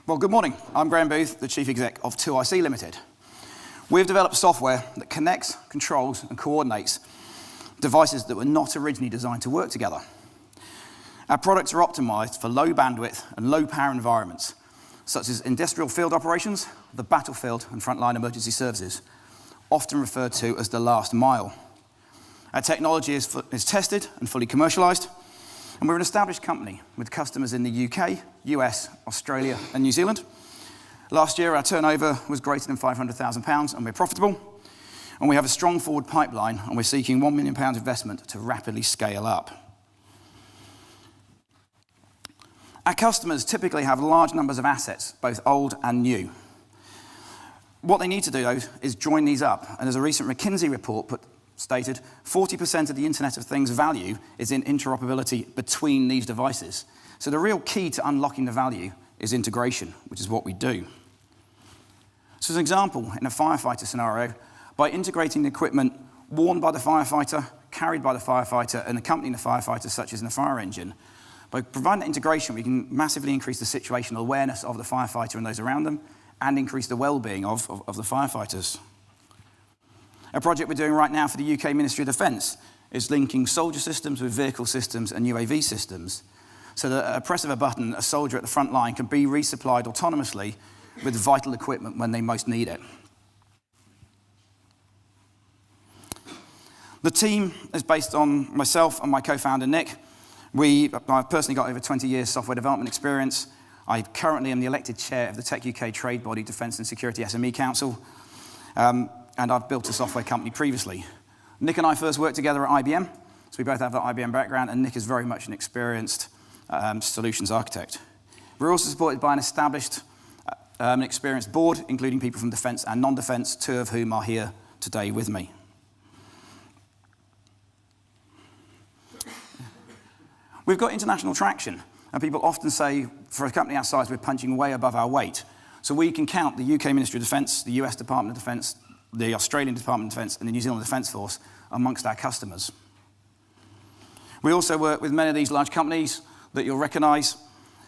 Well, good morning. I'm Graham Booth, the Chief Exec of 2IC Limited. We've developed software that connects, controls, and coordinates devices that were not originally designed to work together. Our products are optimized for low bandwidth and low power environments, such as industrial field operations, the battlefield, and frontline emergency services, often referred to as the last mile. Our technology is tested and fully commercialized, and we're an established company with customers in the UK, US, Australia, and New Zealand. Last year, our turnover was greater than £500,000, and we're profitable. And we have a strong forward pipeline, and we're seeking £1 million investment to rapidly scale up. Our customers typically have large numbers of assets, both old and new. What they need to do, though, is join these up. And as a recent McKinsey report stated, 40% of the Internet of Things value is in interoperability between these devices. So the real key to unlocking the value is integration, which is what we do. So as an example, in a firefighter scenario, by integrating the equipment worn by the firefighter, carried by the firefighter, and accompanying the firefighter, such as in a fire engine, by providing that integration, we can massively increase the situational awareness of the firefighter and those around them, and increase the well-being of the firefighters. A project we're doing right now for the UK Ministry of Defence is linking soldier systems with vehicle systems and UAV systems, so that at a press of a button, a soldier at the front line can be resupplied autonomously with vital equipment when they most need it. The team is based on myself and my co-founder, Nick. I've personally got over 20 years software development experience. I currently am the elected chair of the Tech UK trade body, Defence and Security SME Council. And I've built a software company previously. Nick and I first worked together at IBM, so we both have that IBM background, and Nick is very much an experienced solutions architect. We're also supported by an established and experienced board, including people from defence and non-defence, two of whom are here today with me. We've got international traction, and people often say, for a company our size, we're punching way above our weight. So we can count the UK Ministry of Defence, the US Department of Defence, the Australian Department of Defence, and the New Zealand Defence Force amongst our customers. We also work with many of these large companies that you'll recognise,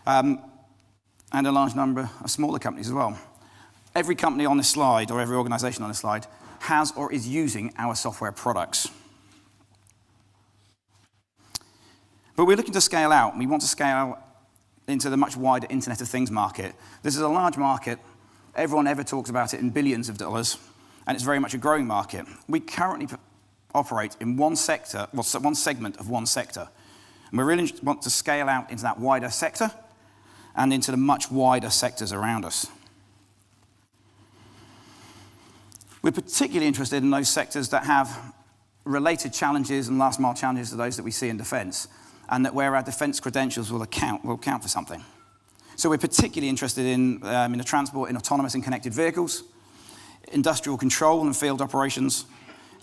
and a large number of smaller companies as well. Every company on this slide, or every organisation on this slide, has or is using our software products. But we're looking to scale out, and we want to scale into the much wider Internet of Things market. This is a large market. Everyone ever talks about it in billions of dollars, and it's very much a growing market. We currently operate in one sector, well, one segment of one sector. And we really want to scale out into that wider sector and into the much wider sectors around us. We're particularly interested in those sectors that have related challenges and last mile challenges to those that we see in defence, and that where our defence credentials will count for something. So we're particularly interested in the transport in autonomous and connected vehicles, industrial control and field operations.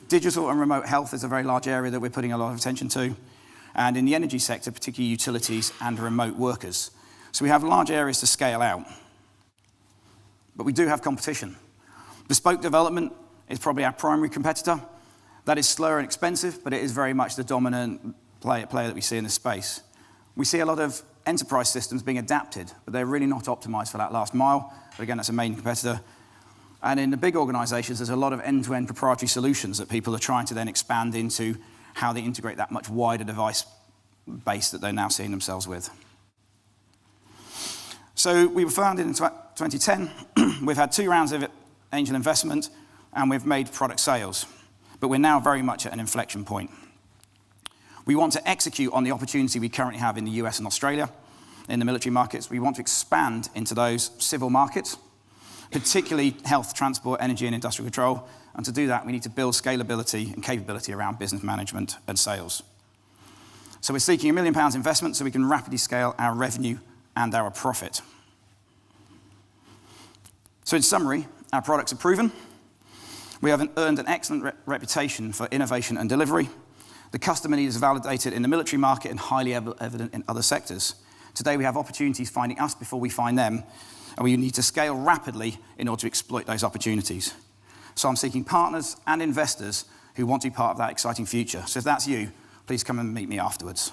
Digital and remote health is a very large area that we're putting a lot of attention to. And in the energy sector, particularly utilities and remote workers. So we have large areas to scale out. But we do have competition. Bespoke development is probably our primary competitor. That is slower and expensive, but it is very much the dominant player that we see in this space. We see a lot of enterprise systems being adapted, but they're really not optimized for that last mile. But again, that's a main competitor. And in the big organizations, there's a lot of end-to-end proprietary solutions that people are trying to then expand into how they integrate that much wider device base that they're now seeing themselves with. So we were founded in 2010. We've had 2 rounds of angel investment, and we've made product sales. But we're now very much at an inflection point. We want to execute on the opportunity we currently have in the US and Australia, in the military markets. We want to expand into those civil markets, particularly health, transport, energy, and industrial control. And to do that, we need to build scalability and capability around business management and sales. So we're seeking £1 million investment so we can rapidly scale our revenue and our profit. So in summary, our products are proven. We have earned an excellent reputation for innovation and delivery. The customer need is validated in the military market and highly evident in other sectors. Today we have opportunities finding us before we find them, and we need to scale rapidly in order to exploit those opportunities. So I'm seeking partners and investors who want to be part of that exciting future. So if that's you, please come and meet me afterwards.